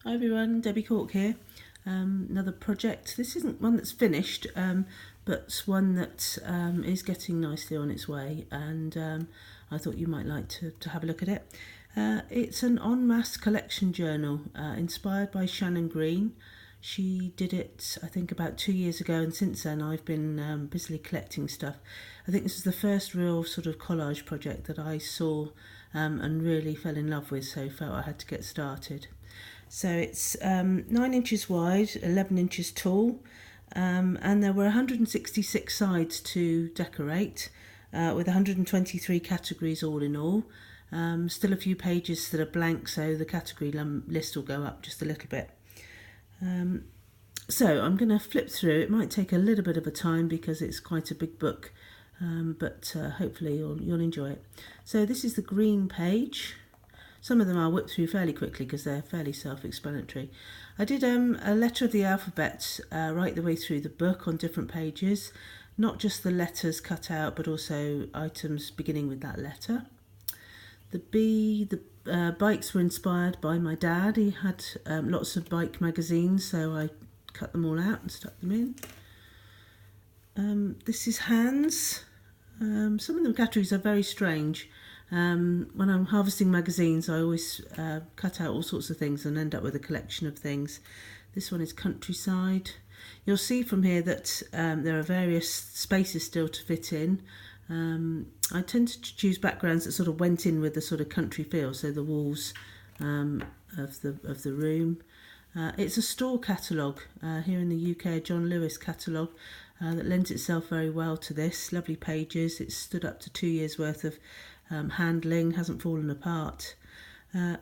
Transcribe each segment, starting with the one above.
Hi everyone, Debbie Cork here. Another project. This isn't one that's finished, but one that is getting nicely on its way, and I thought you might like to have a look at it. It's an en masse collection journal inspired by Shannon Green. She did it, I think, about 2 years ago, and since then I've been busily collecting stuff. I think this is the first real sort of collage project that I saw and really fell in love with, so felt I had to get started. So it's 9 inches wide, 11 inches tall, and there were 166 sides to decorate, with 123 categories all in all. Still a few pages that are blank, so the category list will go up just a little bit. So I'm going to flip through. It might take a little bit of a time because it's quite a big book, but hopefully you'll enjoy it. So this is the green page. Some of them I'll whip through fairly quickly because they're fairly self-explanatory. I did a letter of the alphabet right the way through the book on different pages, not just the letters cut out but also items beginning with that letter. The B, the bikes were inspired by my dad. He had lots of bike magazines, so I cut them all out and stuck them in. This is hands. Some of the categories are very strange. When I'm harvesting magazines, I always cut out all sorts of things and end up with a collection of things. This one is countryside. You'll see from here that there are various spaces still to fit in. I tend to choose backgrounds that sort of went in with the sort of country feel, so the walls of the room. It's a store catalogue here in the UK, a John Lewis catalogue that lends itself very well to this. Lovely pages. It's stood up to 2 years worth of handling, hasn't fallen apart.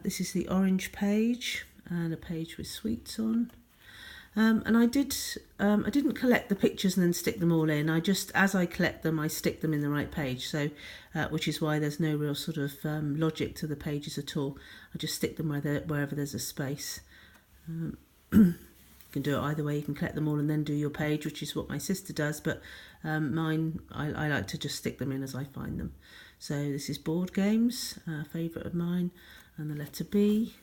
This is the orange page and a page with sweets on. And I didn't collect the pictures and then stick them all in. I just, as I collect them, I stick them in the right page. So, which is why there's no real sort of logic to the pages at all. I just stick them wherever there's a space. You can do it either way. You can collect them all and then do your page, which is what my sister does. But mine, I like to just stick them in as I find them. So this is board games, a favourite of mine, and the letter B.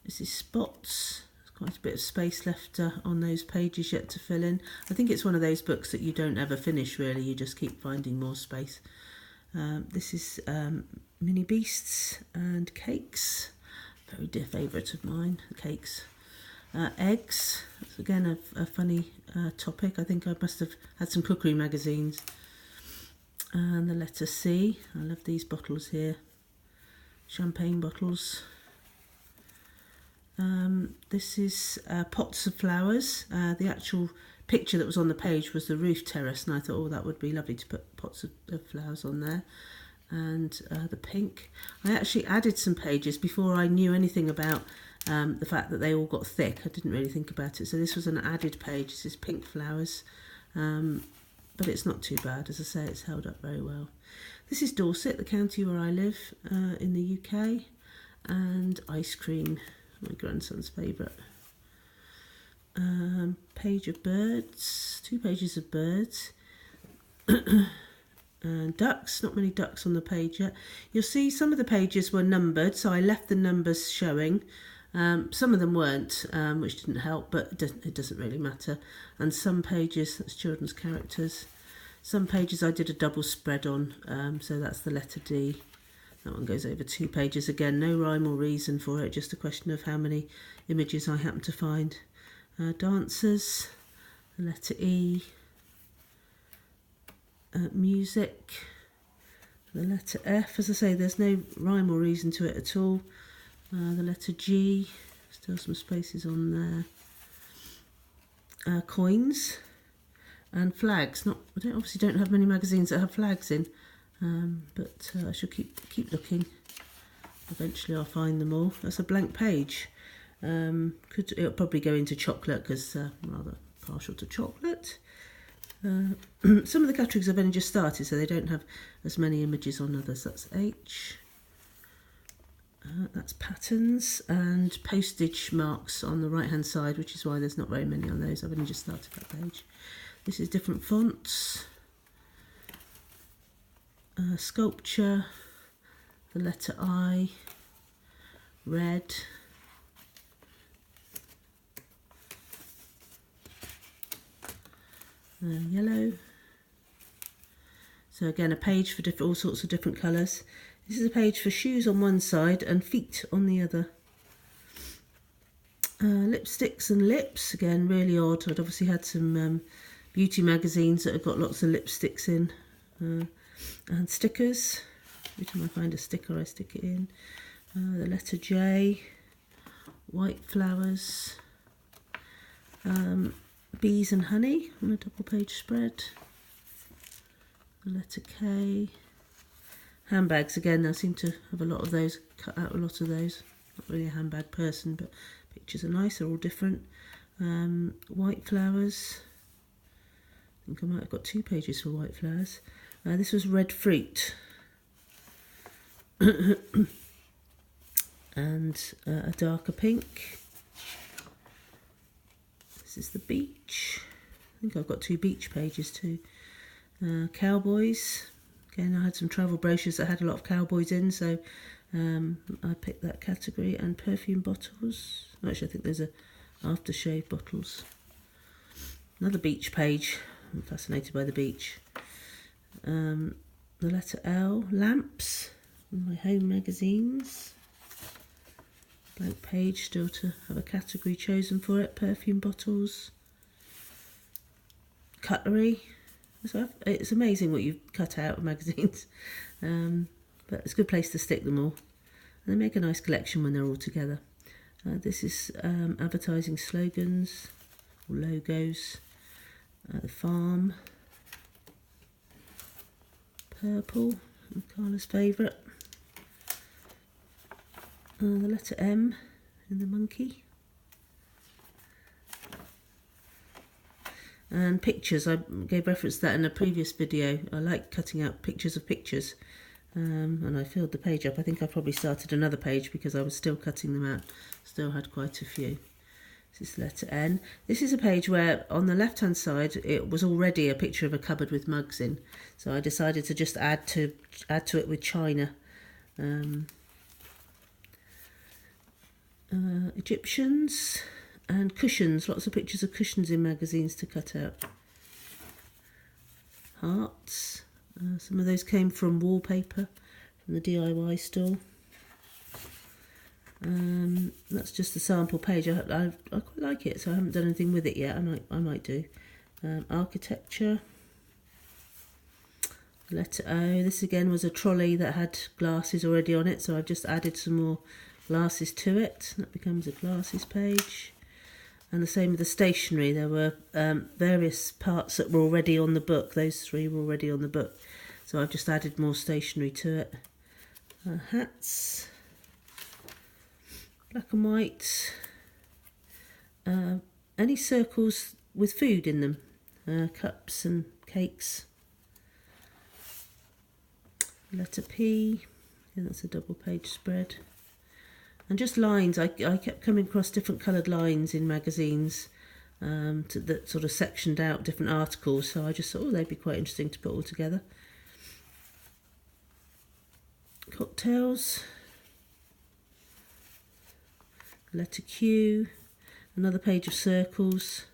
This is spots. There's quite a bit of space left on those pages yet to fill in. I think it's one of those books that you don't ever finish really, you just keep finding more space. This is mini beasts and cakes, very dear favourite of mine, cakes. Eggs, that's again a funny topic. I think I must have had some cookery magazines. And the letter C. I love these bottles here, champagne bottles. This is pots of flowers. The actual picture that was on the page was the roof terrace, and I thought, oh, that would be lovely to put pots of flowers on there. And the pink. I actually added some pages before I knew anything about the fact that they all got thick. I didn't really think about it, so this was an added page. This is pink flowers. But it's not too bad. As I say, it's held up very well. This is Dorset, the county where I live in the UK, and ice cream, my grandson's favourite. Page of birds, 2 pages of birds, and ducks, not many ducks on the page yet. You'll see some of the pages were numbered, so I left the numbers showing. Some of them weren't, which didn't help, but it doesn't really matter. And some pages, that's children's characters. Some pages I did a double spread on, so that's the letter D. That one goes over 2 pages again, no rhyme or reason for it, just a question of how many images I happen to find. Dancers, the letter E. Music, the letter F. As I say, there's no rhyme or reason to it at all. The letter G, still some spaces on there. Coins and flags. I obviously don't have many magazines that have flags in, but I shall keep looking. Eventually I'll find them all. That's a blank page. It'll probably go into chocolate because I'm rather partial to chocolate. Some of the categories have only just started, so they don't have as many images on others. That's H. That's patterns and postage marks on the right hand side, which is why there's not very many on those. I've only just started that page. This is different fonts. Sculpture, the letter I, red, yellow. So again, a page for all sorts of different colours. This is a page for shoes on one side and feet on the other. Lipsticks and lips, again really odd. I'd obviously had some beauty magazines that have got lots of lipsticks in. And stickers. Every time I find a sticker I stick it in. The letter J. White flowers. Bees and honey on a double page spread. The letter K. Handbags again, I seem to have a lot of those, cut out a lot of those. Not really a handbag person, but pictures are nice, they're all different. White flowers. I think I might have got 2 pages for white flowers. This was red fruit. And a darker pink. This is the beach. I think I've got 2 beach pages too. Cowboys. Again, I had some travel brochures that had a lot of cowboys in, so I picked that category. And perfume bottles. Actually, I think there's aftershave bottles. Another beach page. I'm fascinated by the beach. The letter L. Lamps. My home magazines. Blank page still to have a category chosen for it. Perfume bottles. Cutlery. So it's amazing what you've cut out of magazines, but it's a good place to stick them all. And they make a nice collection when they're all together. This is advertising slogans or logos. The farm. Purple, Carla's favourite. The letter M in the monkey. And pictures, I gave reference to that in a previous video. I like cutting out pictures of pictures. And I filled the page up. I think I probably started another page because I was still cutting them out. Still had quite a few. This is letter N. This is a page where on the left hand side it was already a picture of a cupboard with mugs in. So I decided to just add to it with china. Egyptians and cushions, lots of pictures of cushions in magazines to cut out. Hearts, some of those came from wallpaper from the DIY store. That's just a sample page. I quite like it, so I haven't done anything with it yet. I might do. Architecture. Letter O. This again was a trolley that had glasses already on it, so I've just added some more glasses to it. That becomes a glasses page. And the same with the stationery. There were various parts that were already on the book. Those 3 were already on the book, so I've just added more stationery to it. Hats. Black and white. Any circles with food in them. Cups and cakes. Letter P. Yeah, that's a double page spread. And just lines. I kept coming across different coloured lines in magazines that sort of sectioned out different articles. So I just thought, they'd be quite interesting to put all together. Cocktails. Letter Q. Another page of circles.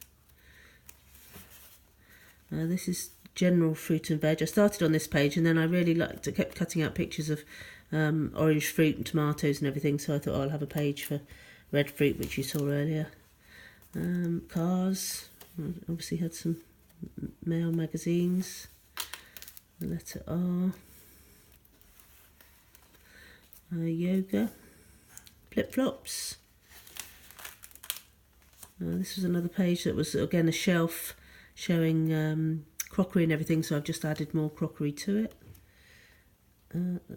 This is general fruit and veg. I started on this page and then I really kept cutting out pictures of orange fruit and tomatoes and everything, so I thought I'll have a page for red fruit, which you saw earlier. Cars. Obviously had some male magazines. The letter R. Yoga. Flip-flops. This was another page that was again a shelf showing crockery and everything, so I've just added more crockery to it.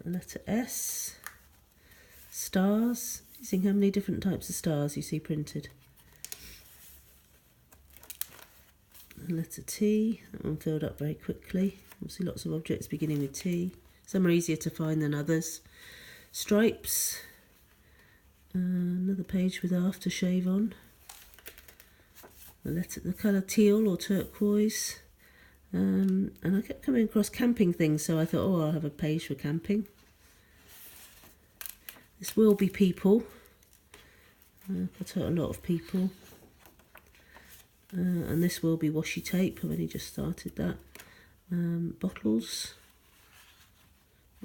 Letter S. Stars. Seeing how many different types of stars you see printed. Letter T. That one filled up very quickly. Obviously lots of objects beginning with T. Some are easier to find than others. Stripes. Another page with aftershave on. The colour teal or turquoise. And I kept coming across camping things, so I thought, I'll have a page for camping. This will be people. Got out a lot of people. and this will be washi tape. I've only just started that. Bottles.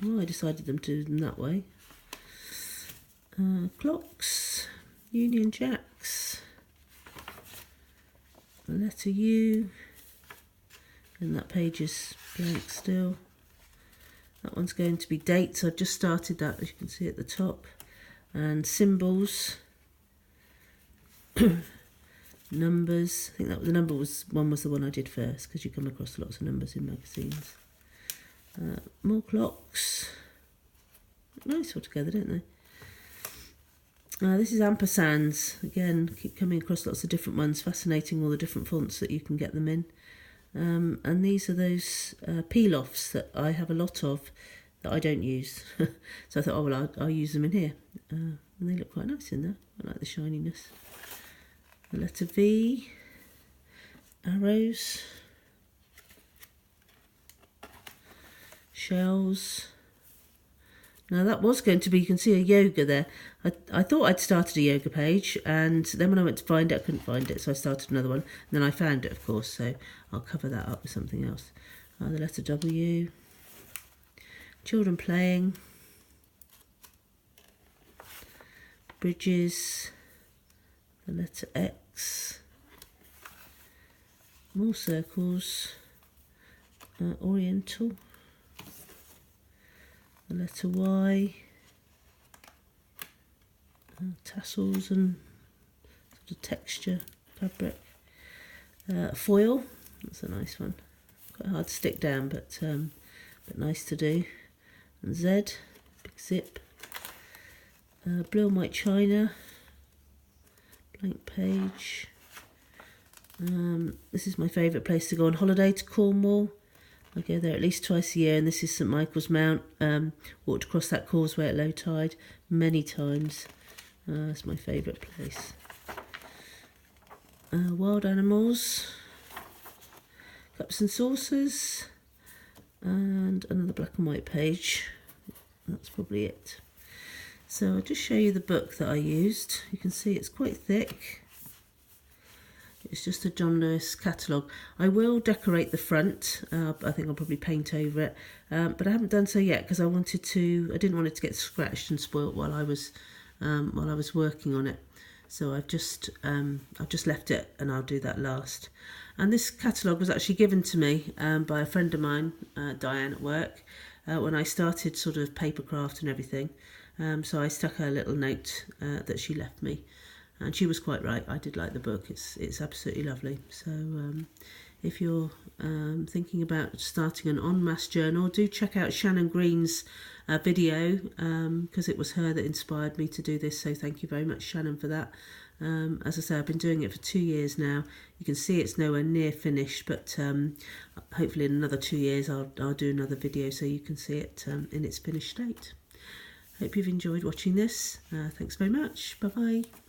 Oh, I decided them to do them that way. Clocks, Union Jacks, the letter U, and that page is blank still. That one's going to be dates. I've just started that, as you can see at the top, and symbols, numbers. I think that the number one was the one I did first, because you come across lots of numbers in magazines. More clocks. Nice all together, don't they? This is ampersands. Again, keep coming across lots of different ones. Fascinating, all the different fonts that you can get them in. And these are those peel-offs that I have a lot of that I don't use. So I thought, oh well, I'll use them in here. And they look quite nice in there. I like the shininess. The letter V. Arrows. Shells. Now that was going to be, you can see a yoga there. I thought I'd started a yoga page, and then when I went to find it, I couldn't find it, so I started another one. And then I found it, of course, so I'll cover that up with something else. The letter W. Children playing. Bridges. The letter X. More circles. Oriental. The letter Y, tassels and sort of texture fabric. Foil, that's a nice one. Quite hard to stick down, but nice to do. And Z, big zip. Blue and white china, blank page. This is my favourite place to go on holiday, to Cornwall. I go there at least twice a year, and this is St Michael's Mount. Walked across that causeway at low tide many times. It's my favourite place. Wild animals, cups and saucers, and another black and white page. That's probably it. So I'll just show you the book that I used. You can see it's quite thick. It's just a John Lewis catalogue. I will decorate the front. I think I'll probably paint over it, but I haven't done so yet because I didn't want it to get scratched and spoilt while I was working on it. So I've just left it, and I'll do that last. And this catalogue was actually given to me by a friend of mine, Diane at work, when I started sort of papercraft and everything. So I stuck her a little note that she left me. And she was quite right. I did like the book. It's absolutely lovely. So if you're thinking about starting an en masse journal, do check out Shannon Green's video, because it was her that inspired me to do this. So thank you very much, Shannon, for that. As I say, I've been doing it for 2 years now. You can see it's nowhere near finished, but hopefully in another 2 years I'll do another video so you can see it in its finished state. Hope you've enjoyed watching this. Thanks very much. Bye-bye.